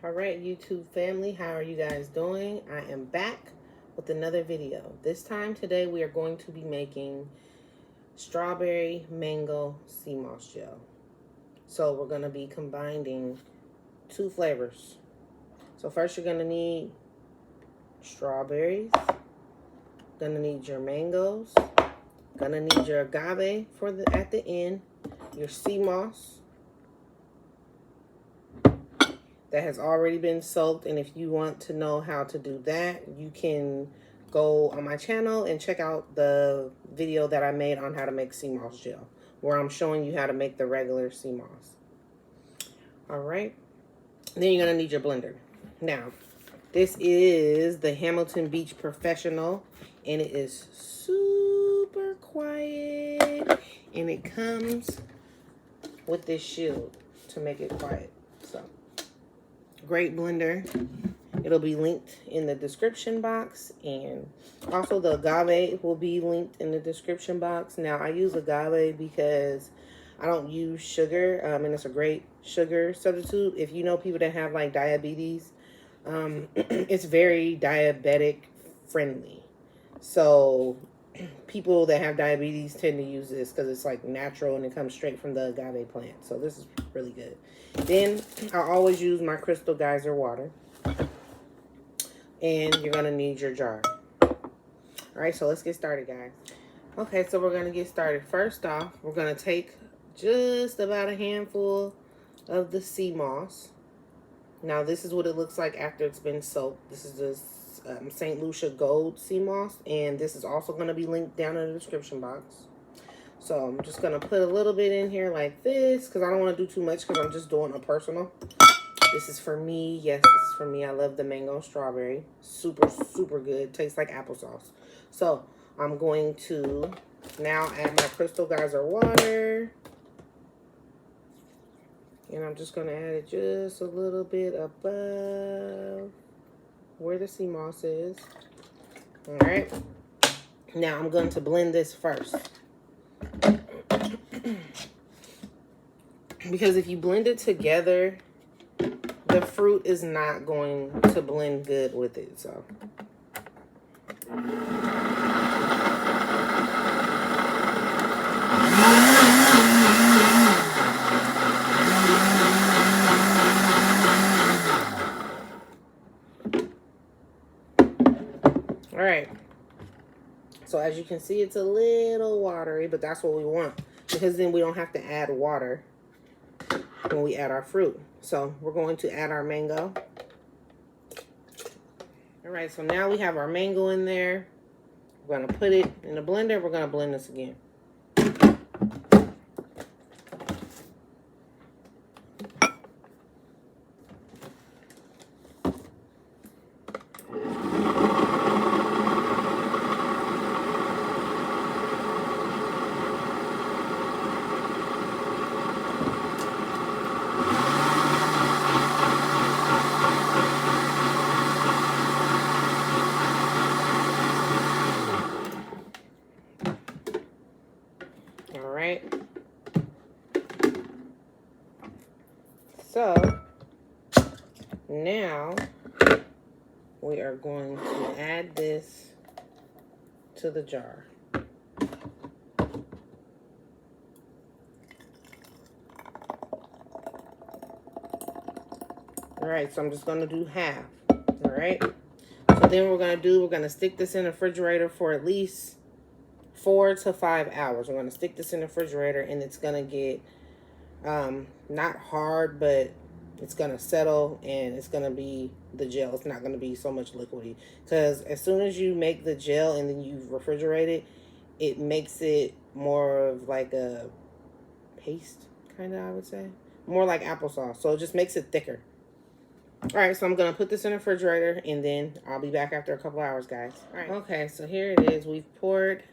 All right, YouTube family, how are you guys doing? I am back with another video. This time today we are going to be making strawberry mango sea moss gel. So we're going to be combining two flavors. So first you're going to need strawberries, going to need your mangoes, going to need your agave for at the end, your sea moss that has already been soaked. And if you want to know how to do that, you can go on my channel and check out the video that I made on how to make sea moss gel, where I'm showing you how to make the regular sea moss. All right, then you're gonna need your blender. Now, this is the Hamilton Beach Professional, and it is super quiet, and it comes with this shield to make it quiet. So great blender. It'll be linked in the description box, and also the agave will be linked in the description box. Now I use agave because I don't use sugar, and it's a great sugar substitute. If you know people that have like diabetes, it's very diabetic friendly. So people that have diabetes tend to use this because it's like natural and it comes straight from the agave plant. So this is really good. Then I always use my crystal geyser water. And you're going to need your jar. All right, so let's get started, guys. Okay, so we're going to get started. First off, we're going to take just about a handful of the sea moss. Now, this is what it looks like after it's been soaked. This is the St. Lucia Gold sea moss, and this is also going to be linked down in the description box. So I'm just going to put a little bit in here like this because I don't want to do too much because I'm just doing a personal. This is for me. Yes, this is for me. I love the mango strawberry. Super, super good. Tastes like applesauce. So I'm going to now add my crystal geyser water. And I'm just going to add it just a little bit above where the sea moss is. All right. Now I'm going to blend this first. Because if you blend it together, the fruit is not going to blend good with it, so. All right. So as you can see, it's a little watery, but that's what we want because then we don't have to add water when we add our fruit. So we're going to add our mango. All right, so now we have our mango in there. We're going to put it in the blender. We're going to blend this again. So now we are going to add this to the jar. All right, so I'm just going to do half. All right. So then we're going to stick this in the refrigerator for at least 4 to 5 hours. We're going to stick this in the refrigerator, and it's going to get not hard, but it's going to settle, and it's going to be the gel. It's not going to be so much liquidy, because as soon as you make the gel and then you refrigerate it, it makes it more of like a paste, kind of, I would say. More like applesauce, so it just makes it thicker. All right, so I'm going to put this in the refrigerator, and then I'll be back after a couple hours, guys. All right. Okay, so here it is. We've poured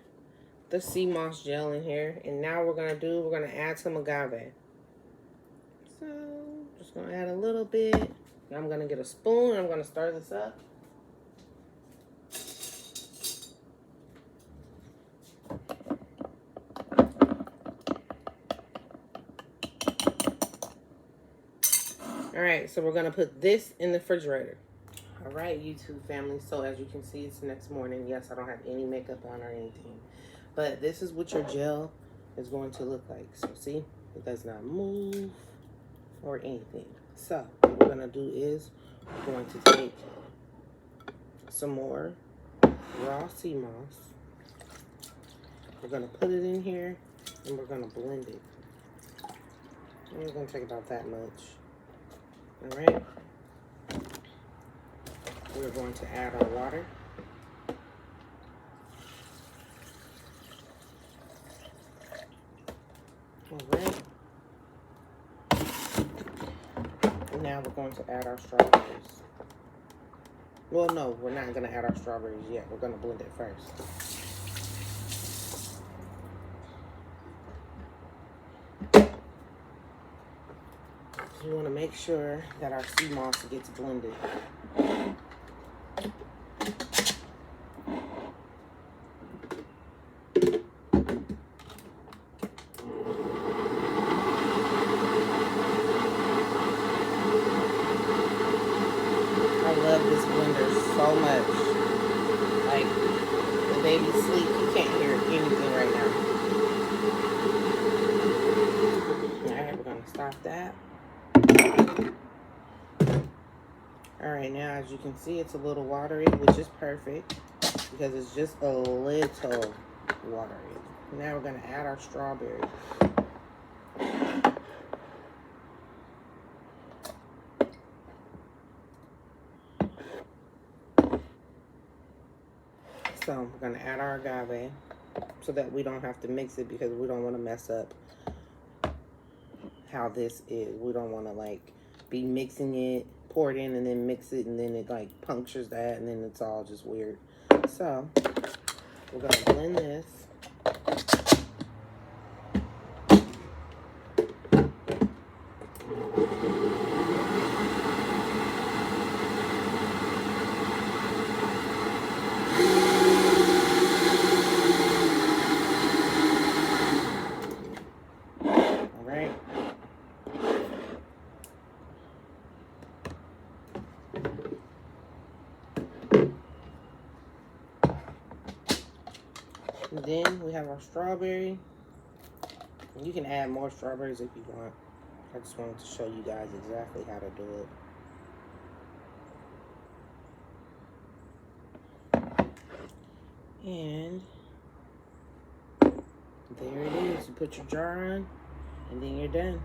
the sea moss gel in here, and now we're going to add some agave. So, just going to add a little bit. I'm going to get a spoon, and I'm going to stir this up. All right, so we're gonna put this in the refrigerator. All right, YouTube family. So as you can see, it's the next morning. Yes, I don't have any makeup on or anything, but this is what your gel is going to look like. So see, it does not move or anything. So what we're gonna do is we're going to take some more raw sea moss. We're gonna put it in here and we're gonna blend it. And we're gonna take about that much. All right. We're going to add our water. All right. And now we're going to add our strawberries. Well, no, we're not going to add our strawberries yet. We're going to blend it first. So we want to make sure that our sea moss gets blended. I love this blender so much. Like, the baby's sleep, you can't hear anything right now. Alright, we're gonna stop that. Alright, now as you can see, it's a little watery, which is perfect because it's just a little watery. Now we're gonna add our strawberries. So we're going to add our agave so that we don't have to mix it because we don't want to mess up how this is. We don't want to like be mixing it, pour it in and then mix it and then it like punctures that and then it's all just weird. So we're going to blend this. And then we have our strawberry. And you can add more strawberries if you want. I just wanted to show you guys exactly how to do it. And there it is. You put your jar on, and then you're done.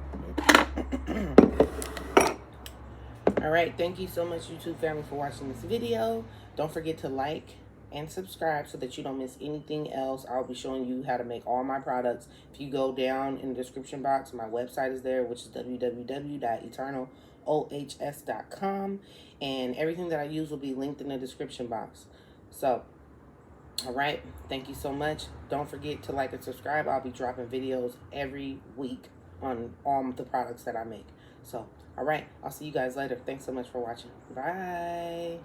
All right, thank you so much, YouTube family, for watching this video. Don't forget to like and subscribe so that you don't miss anything else. I'll be showing you how to make all my products. If you go down in the description box, my website is there, which is www.eternalohs.com, and everything that I use will be linked in the description box. So, all right, thank you so much. Don't forget to like and subscribe. I'll be dropping videos every week on all the products that I make. So, all right, I'll see you guys later. Thanks so much for watching. Bye.